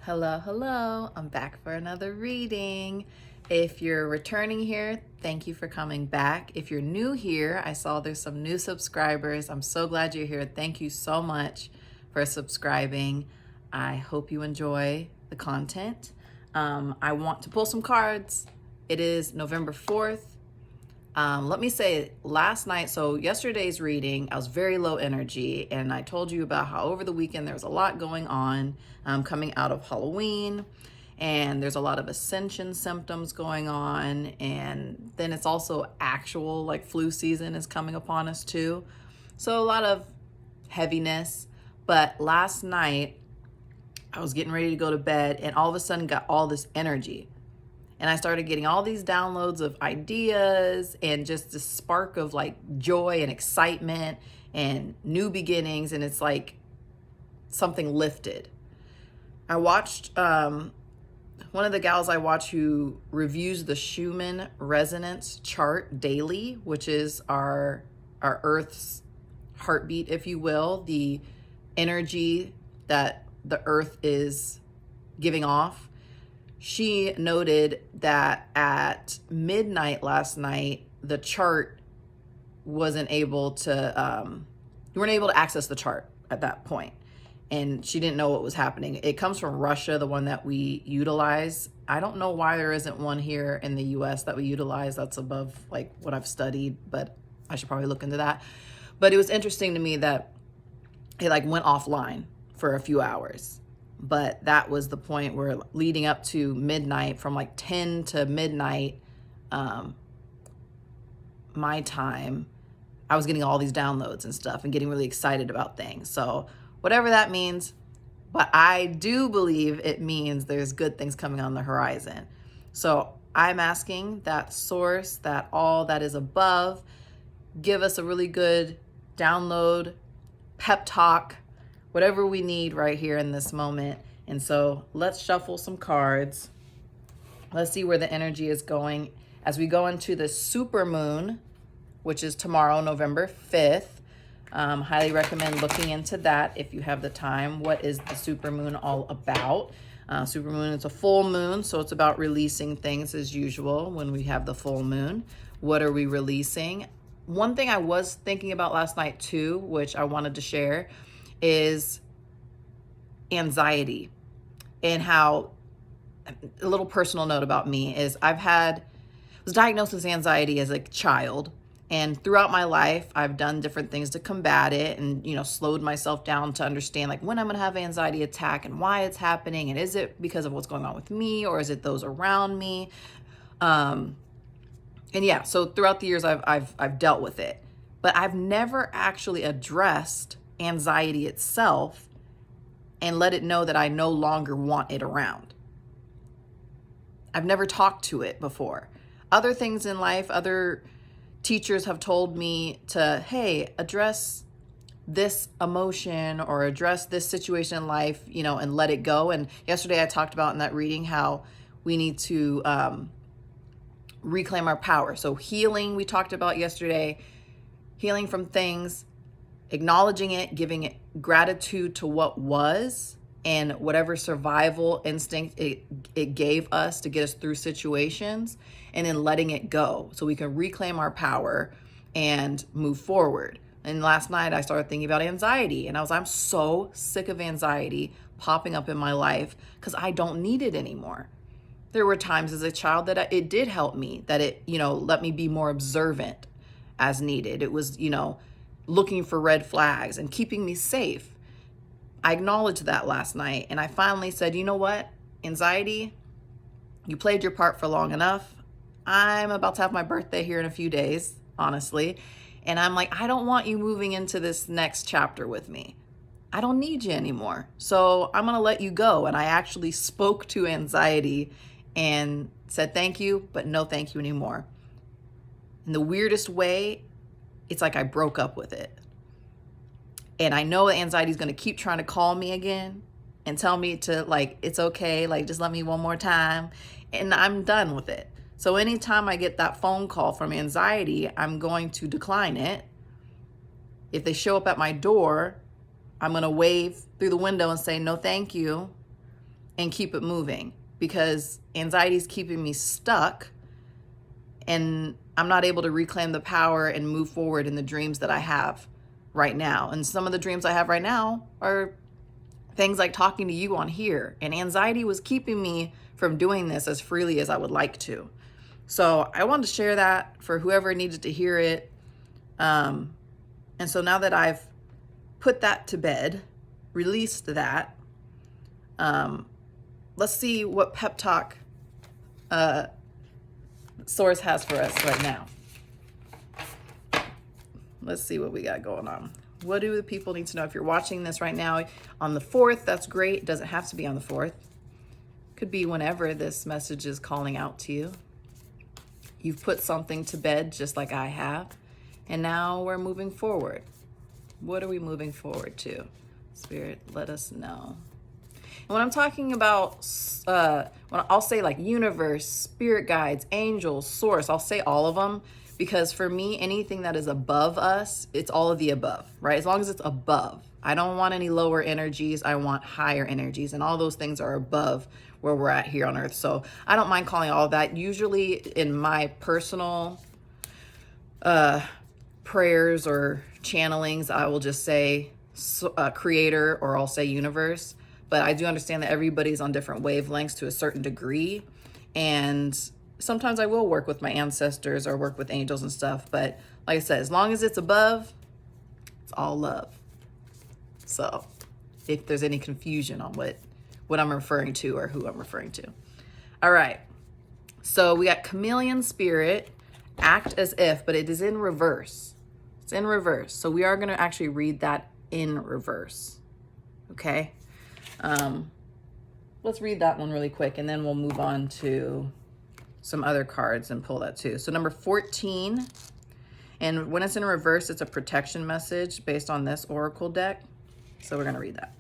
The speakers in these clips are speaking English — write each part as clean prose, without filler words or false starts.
Hello, hello. I'm back for another reading. If you're returning here, thank you for coming back. If you're new here, I saw there's some new subscribers. I'm so glad you're here. Thank you so much for subscribing. I hope you enjoy the content. I want to pull some cards. It is November 4th. Let me say last night, so yesterday's reading, I was very low energy, and I told you about how over the weekend there was a lot going on coming out of Halloween, and there's a lot of ascension symptoms going on, and then it's also actual like flu season is coming upon us too. So a lot of heaviness. But last night I was getting ready to go to bed, and all of a sudden got all this energy. And I started getting all these downloads of ideas and just this spark of like joy and excitement and new beginnings. And it's like something lifted. I watched one of the gals I watch who reviews the Schumann resonance chart daily, which is our Earth's heartbeat, if you will, the energy that the Earth is giving off. She noted that at midnight last night, the chart wasn't able to, you weren't able to access the chart at that point. And she didn't know what was happening. It comes from Russia, the one that we utilize. I don't know why there isn't one here in the US that we utilize. That's above like what I've studied, but I should probably look into that. But it was interesting to me that it like went offline for a few hours. But that was the point where leading up to midnight, from like 10 to midnight, my time, I was getting all these downloads and stuff and getting really excited about things. So whatever that means, but I do believe it means there's good things coming on the horizon. So I'm asking that source, that all that is above, give us a really good download, pep talk, whatever we need right here in this moment. And so let's shuffle some cards. Let's see where the energy is going as we go into the super moon, which is tomorrow, November 5th. Highly recommend looking into that if you have the time. What is the super moon all about? Super moon is a full moon, so it's about releasing things as usual when we have the full moon. What are we releasing? One thing I was thinking about last night too, which I wanted to share, is anxiety. And how, a little personal note about me is was diagnosed with anxiety as a child, and throughout my life I've done different things to combat it, and slowed myself down to understand like when I'm gonna have an anxiety attack and why it's happening, and is it because of what's going on with me or is it those around me. And yeah, so throughout the years I've dealt with it, but I've never actually addressed anxiety itself and let it know that I no longer want it around. I've never talked to it before. Other things in life, other teachers have told me to, hey, address this emotion or address this situation in life, and let it go. And yesterday I talked about in that reading how we need to reclaim our power. So healing, we talked about yesterday, healing from things, acknowledging it, giving it gratitude to what was, and whatever survival instinct it gave us to get us through situations, and then letting it go so we can reclaim our power and move forward. And last night I started thinking about anxiety, and I'm so sick of anxiety popping up in my life because I don't need it anymore. There were times as a child that it did help me, that it, let me be more observant as needed. It was, looking for red flags and keeping me safe. I acknowledged that last night, and I finally said, you know what, anxiety, you played your part for long enough. I'm about to have my birthday here in a few days, honestly, and I'm like, I don't want you moving into this next chapter with me. I don't need you anymore. So I'm gonna let you go. And I actually spoke to anxiety and said thank you, but no thank you anymore. In the weirdest way, it's like I broke up with it. And I know that anxiety is going to keep trying to call me again and tell me to like, it's okay, like just let me one more time. And I'm done with it. So anytime I get that phone call from anxiety, I'm going to decline it. If they show up at my door, I'm going to wave through the window and say, no, thank you. and keep it moving, because anxiety is keeping me stuck and I'm not able to reclaim the power and move forward in the dreams that I have right now. And some of the dreams I have right now are things like talking to you on here. And anxiety was keeping me from doing this as freely as I would like to. So I wanted to share that for whoever needed to hear it. And so now that I've put that to bed, released that, let's see what pep talk Source has for us right now. Let's see what we got going on. What do the people need to know? If you're watching this right now on the 4th, that's great. It doesn't have to be on the 4th. Could be whenever this message is calling out to you. You've put something to bed just like I have. And now we're moving forward. What are we moving forward to? Spirit, let us know. And when I'm talking about, when I'll say like universe, spirit guides, angels, source, I'll say all of them, because for me, anything that is above us, it's all of the above, right? As long as it's above. I don't want any lower energies. I want higher energies, and all those things are above where we're at here on earth. So I don't mind calling all of that. Usually in my personal prayers or channelings, I will just say creator, or I'll say universe. But I do understand that everybody's on different wavelengths to a certain degree. And sometimes I will work with my ancestors or work with angels and stuff. But like I said, as long as it's above, it's all love. So if there's any confusion on what I'm referring to or who I'm referring to. All right. So we got chameleon spirit, act as if, but it is in reverse. It's in reverse. So we are going to actually read that in reverse. Okay. Let's read that one really quick, and then we'll move on to some other cards and pull that too. So number 14, and when it's in reverse, it's a protection message based on this oracle deck. So we're going to read that.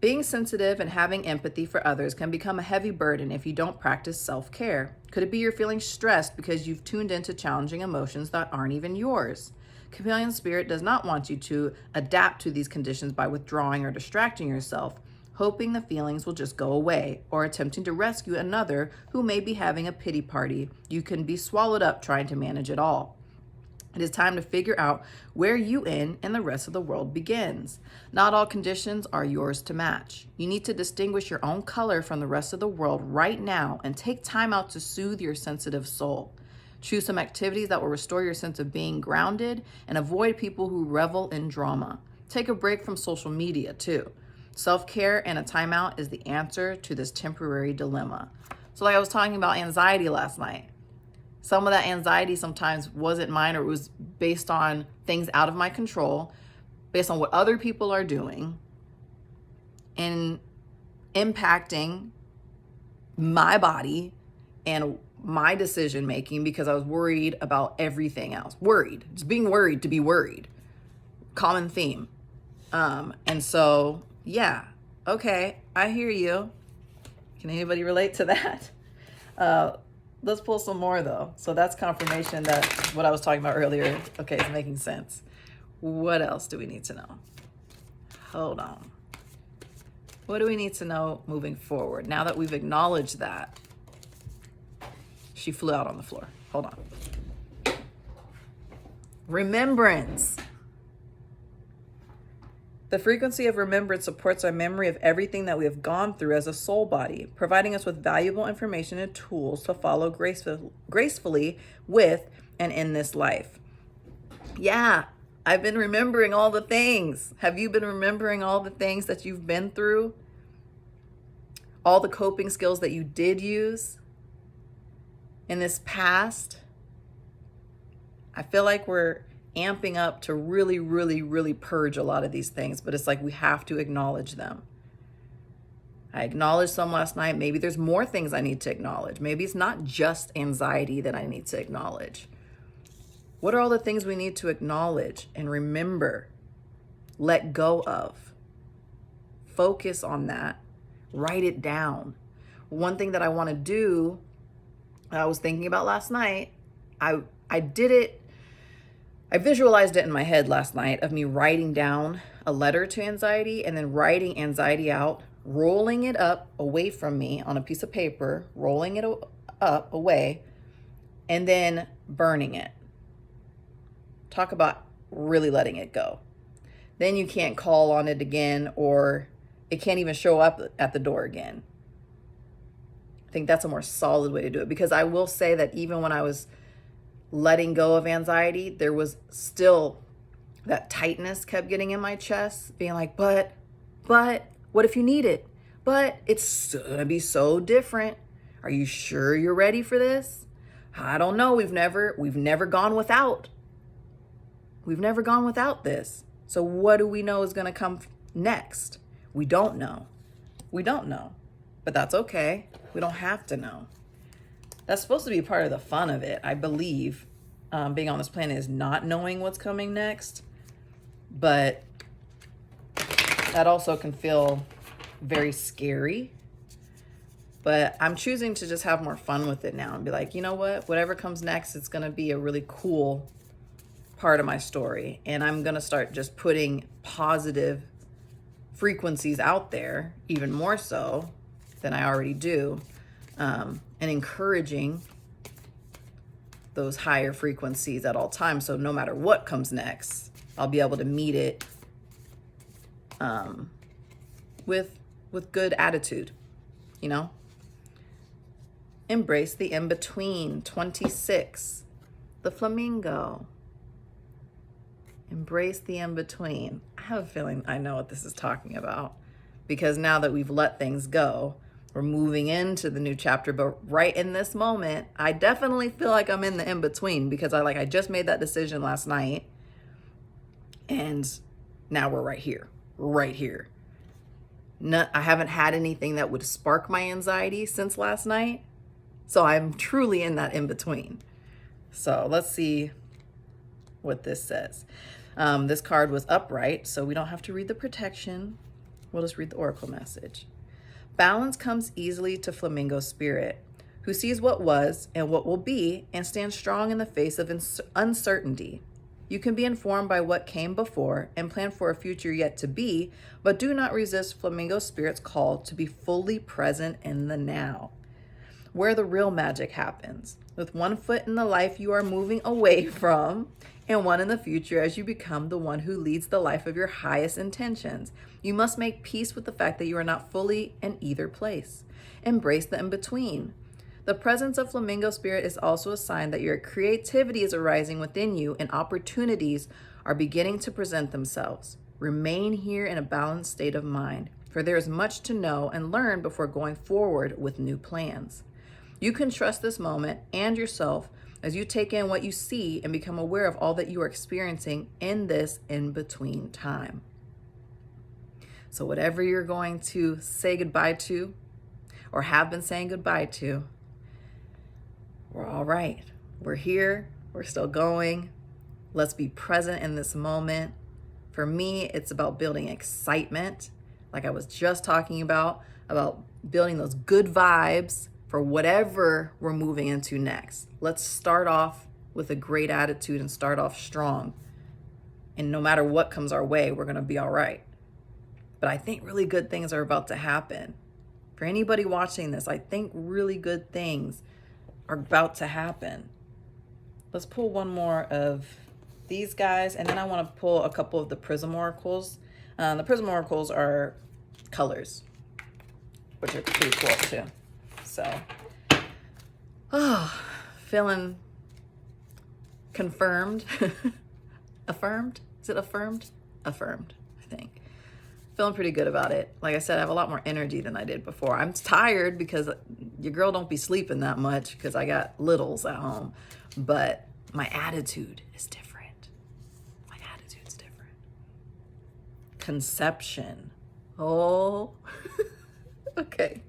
Being sensitive and having empathy for others can become a heavy burden if you don't practice self-care. Could it be you're feeling stressed because you've tuned into challenging emotions that aren't even yours? Chameleon spirit does not want you to adapt to these conditions by withdrawing or distracting yourself, hoping the feelings will just go away, or attempting to rescue another who may be having a pity party. You can be swallowed up trying to manage it all. It is time to figure out where you end and the rest of the world begins. Not all conditions are yours to match. You need to distinguish your own color from the rest of the world right now and take time out to soothe your sensitive soul. Choose some activities that will restore your sense of being grounded, and avoid people who revel in drama. Take a break from social media too. Self-care and a timeout is the answer to this temporary dilemma. So like I was talking about anxiety last night. Some of that anxiety sometimes wasn't mine, or it was based on things out of my control, based on what other people are doing and impacting my body and my decision making, because I was worried about everything else. Worried, just being worried to be worried. Common theme. And so, yeah, okay, I hear you. Can anybody relate to that? Let's pull some more though. So that's confirmation that what I was talking about earlier, okay, is making sense. What else do we need to know? Hold on. What do we need to know moving forward? Now that we've acknowledged that, she flew out on the floor. Hold on. Remembrance. The frequency of remembrance supports our memory of everything that we have gone through as a soul body, providing us with valuable information and tools to follow gracefully with and in this life. Yeah, I've been remembering all the things. Have you been remembering all the things that you've been through? All the coping skills that you did use in this past? I feel like we're amping up to really, really, really purge a lot of these things, but it's like we have to acknowledge them. I acknowledged some last night. Maybe there's more things I need to acknowledge. Maybe it's not just anxiety that I need to acknowledge. What are all the things we need to acknowledge and remember, let go of? Focus on that. Write it down. One thing that I want to do, I was thinking about last night, I did it, I visualized it in my head last night of me writing down a letter to anxiety and then writing anxiety out rolling it up away from me on a piece of paper, rolling it up away, and then burning it. Talk about really letting it go. Then you can't call on it again, or it can't even show up at the door again. I think that's a more solid way to do it, because I will say that even when I was letting go of anxiety, there was still that tightness kept getting in my chest, being like, but what if you need it? But it's gonna be so different. Are you sure you're ready for this? I don't know. We've never gone without. We've never gone without this. So what do we know is gonna come next? We don't know. We don't know. But that's okay. We don't have to know. That's supposed to be part of the fun of it, I believe. Being on this planet is not knowing what's coming next. But that also can feel very scary. But I'm choosing to just have more fun with it now and be like, you know what? Whatever comes next, it's going to be a really cool part of my story. And I'm going to start just putting positive frequencies out there, even more so than I already do, and encouraging those higher frequencies at all times. So no matter what comes next, I'll be able to meet it with good attitude, you know? Embrace the in-between. 26, the flamingo. Embrace the in-between. I have a feeling I know what this is talking about, because now that we've let things go, we're moving into the new chapter. But right in this moment, I definitely feel like I'm in the in-between, because I just made that decision last night, and now we're right here. I haven't had anything that would spark my anxiety since last night. So I'm truly in that in-between. So let's see what this says. This card was upright, so we don't have to read the protection. We'll just read the oracle message. Balance comes easily to flamingo spirit, who sees what was and what will be and stands strong in the face of uncertainty. You can be informed by what came before and plan for a future yet to be, but do not resist flamingo spirit's call to be fully present in the now, where the real magic happens, with one foot in the life you are moving away from and one in the future as you become the one who leads the life of your highest intentions. You must make peace with the fact that you are not fully in either place. Embrace the in-between. The presence of flamingo spirit is also a sign that your creativity is arising within you and opportunities are beginning to present themselves. Remain here in a balanced state of mind, for there is much to know and learn before going forward with new plans. You can trust this moment and yourself as you take in what you see and become aware of all that you are experiencing in this in-between time. So whatever you're going to say goodbye to or have been saying goodbye to, we're all right. We're here. We're still going. Let's be present in this moment. For me, it's about building excitement, like I was just talking about building those good vibes for whatever we're moving into next. Let's start off with a great attitude and start off strong. And no matter what comes our way, we're going to be all right. But I think really good things are about to happen. For anybody watching this, I think really good things are about to happen. Let's pull one more of these guys, and then I want to pull a couple of the Prism Oracles. The Prism Oracles are colors, which are pretty cool too. So, feeling confirmed. Affirmed? Is it affirmed? Affirmed, I think. Feeling pretty good about it. Like I said, I have a lot more energy than I did before. I'm tired because your girl don't be sleeping that much because I got littles at home. But my attitude is different. My attitude's different. Conception. Oh, okay.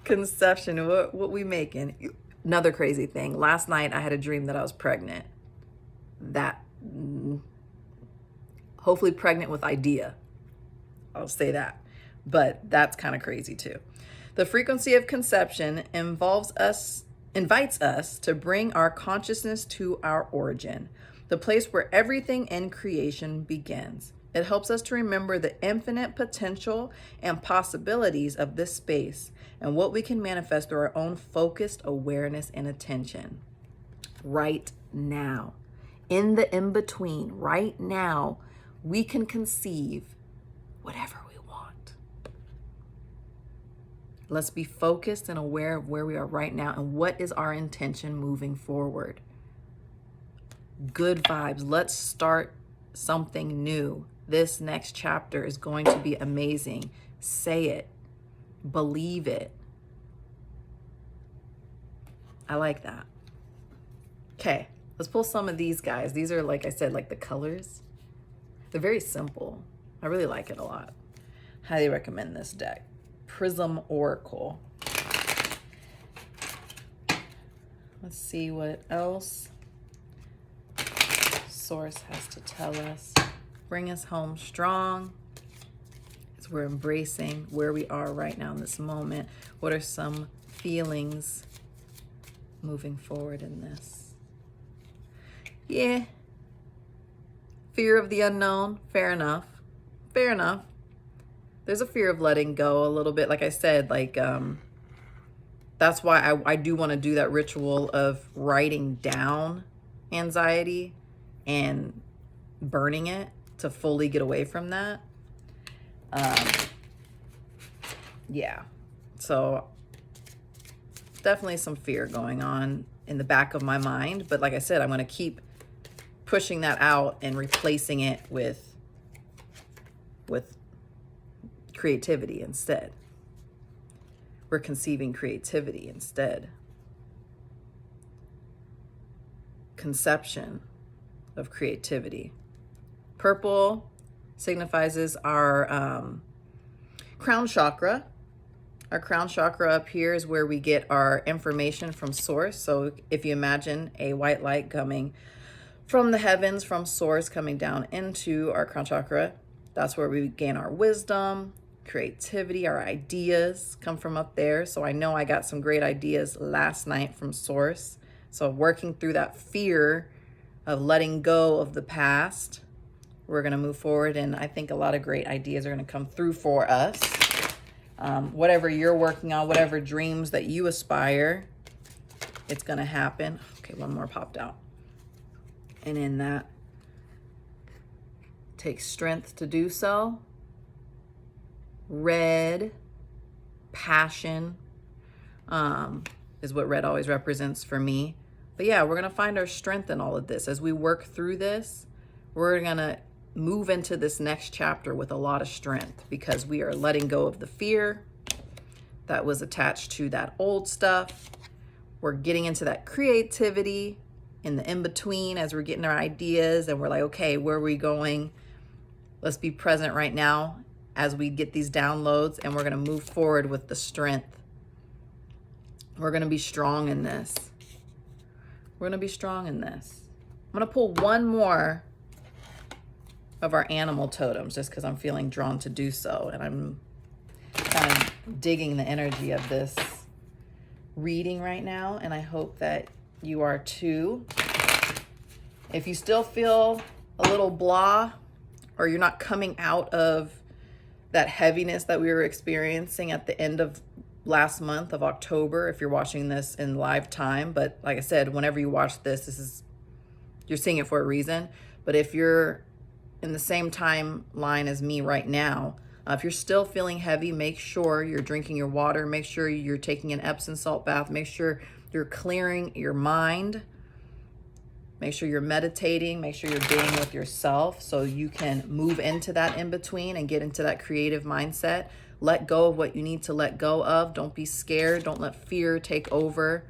Conception. What we making? Another crazy thing. Last night I had a dream that I was pregnant. Hopefully pregnant with idea. I'll say that, but that's kind of crazy too. The frequency of conception invites us to bring our consciousness to our origin, the place where everything in creation begins. It helps us to remember the infinite potential and possibilities of this space and what we can manifest through our own focused awareness and attention. Right now, in the in-between, right now, we can conceive whatever we want. Let's be focused and aware of where we are right now and what is our intention moving forward. Good vibes. Let's start something new. This next chapter is going to be amazing. Say it. Believe it. I like that. Okay, let's pull some of these guys. These are, like I said, like the colors. They're very simple. I really like it a lot. Highly recommend this deck. Prism Oracle. Let's see what else Source has to tell us. Bring us home strong as we're embracing where we are right now in this moment. What are some feelings moving forward in this? Yeah. Fear of the unknown. Fair enough. Fair enough. There's a fear of letting go a little bit. Like I said, like, that's why I do want to do that ritual of writing down anxiety and burning it to fully get away from that. Yeah. So definitely some fear going on in the back of my mind. But like I said, I'm going to keep pushing that out and replacing it with creativity instead. We're conceiving creativity instead. Conception of creativity. Purple signifies our crown chakra. Our crown chakra up here is where we get our information from source. So if you imagine a white light coming from the heavens, from source, coming down into our crown chakra, that's where we gain our wisdom, creativity, our ideas come from up there. So I know I got some great ideas last night from source. So working through that fear of letting go of the past, we're going to move forward. And I think a lot of great ideas are going to come through for us. Whatever you're working on, whatever dreams that you aspire, it's going to happen. Okay, one more popped out. And in that, takes strength to do so. Red, passion, is what red always represents for me. But yeah, we're going to find our strength in all of this. As we work through this, we're going to move into this next chapter with a lot of strength because we are letting go of the fear that was attached to that old stuff. We're getting into that creativity in the in-between as we're getting our ideas and we're like, okay, where are we going? Let's be present right now as we get these downloads, and we're going to move forward with the strength. We're going to be strong in this. We're going to be strong in this. I'm going to pull one more of our animal totems just because I'm feeling drawn to do so. And I'm kind of digging the energy of this reading right now. And I hope that you are too. If you still feel a little blah, or you're not coming out of that heaviness that we were experiencing at the end of last month of October, if you're watching this in live time, but like I said, whenever you watch this, you're seeing it for a reason. But if you're in the same timeline as me right now, if you're still feeling heavy, make sure you're drinking your water, make sure you're taking an Epsom salt bath, make sure you're clearing your mind, make sure you're meditating, make sure you're being with yourself so you can move into that in-between and get into that creative mindset. Let go of what you need to let go of. Don't be scared. Don't let fear take over.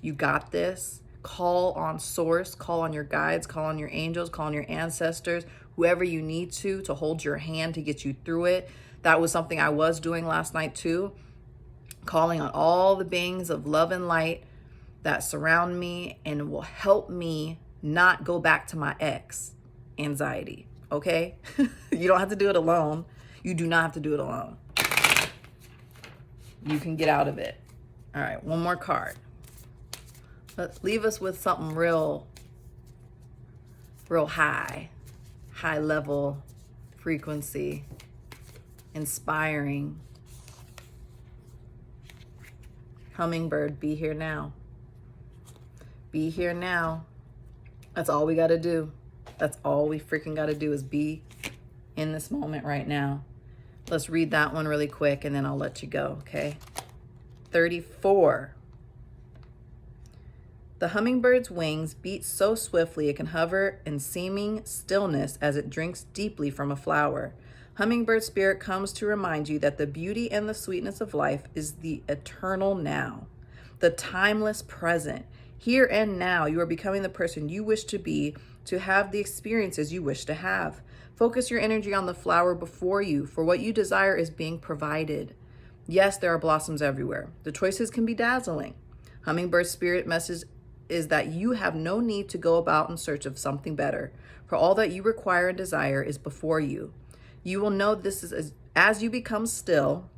You got this. Call on source, call on your guides, call on your angels, call on your ancestors, whoever you need to hold your hand to get you through it. That was something I was doing last night too. Calling on all the beings of love and light that surround me and will help me not go back to my ex anxiety. Okay? You don't have to do it alone. You do not have to do it alone. You can get out of it. All right, one more card. Let's leave us with something real high level frequency, inspiring. Hummingbird, be here now. Be here now. That's all we got to do. That's all we freaking got to do is be in this moment right now. Let's read that one really quick and then I'll let you go, okay? 34. The hummingbird's wings beat so swiftly it can hover in seeming stillness as it drinks deeply from a flower. Hummingbird spirit comes to remind you that the beauty and the sweetness of life is the eternal now, the timeless present. Here and now, you are becoming the person you wish to be, to have the experiences you wish to have. Focus your energy on the flower before you, for what you desire is being provided. Yes, there are blossoms everywhere. The choices can be dazzling. Hummingbird spirit message is that you have no need to go about in search of something better, for all that you require and desire is before you. You will know this is as you become still,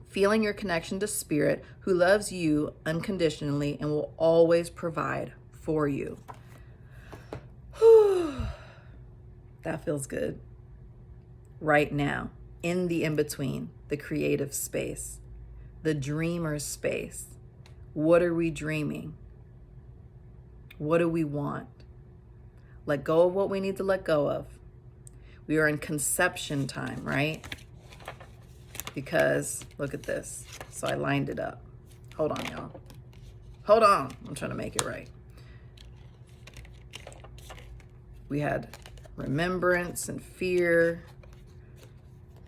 feeling your connection to Spirit, who loves you unconditionally and will always provide for you. That feels good. Right now, in the in-between, the creative space, the dreamer space. What are we dreaming? What do we want? Let go of what we need to let go of. We are in conception time, right? Because look at this. So I lined it up. Hold on, y'all. Hold on. I'm trying to make it right. We had remembrance and fear,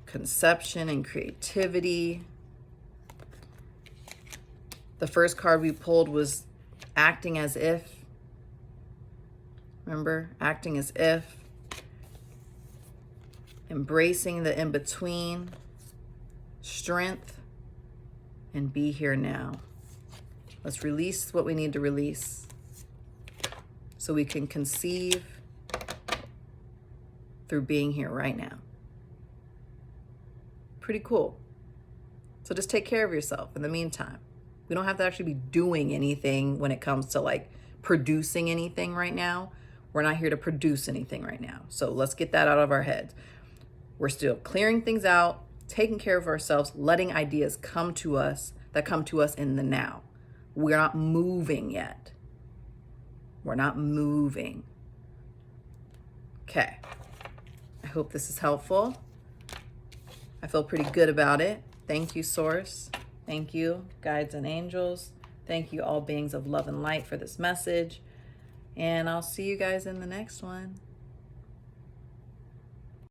conception and creativity. The first card we pulled was acting as if. Remember? Acting as if. Embracing the in-between. Strength. And be here now. Let's release what we need to release so we can conceive through being here right now. Pretty cool. So just take care of yourself in the meantime. We don't have to actually be doing anything when it comes to like producing anything right now. We're not here to produce anything right now. So let's get that out of our heads. We're still clearing things out, taking care of ourselves, letting ideas come to us that come to us in the now. We're not moving yet. We're not moving. Okay. I hope this is helpful. I feel pretty good about it. Thank you, Source. Thank you, guides and angels. Thank you, all beings of love and light, for this message. And I'll see you guys in the next one.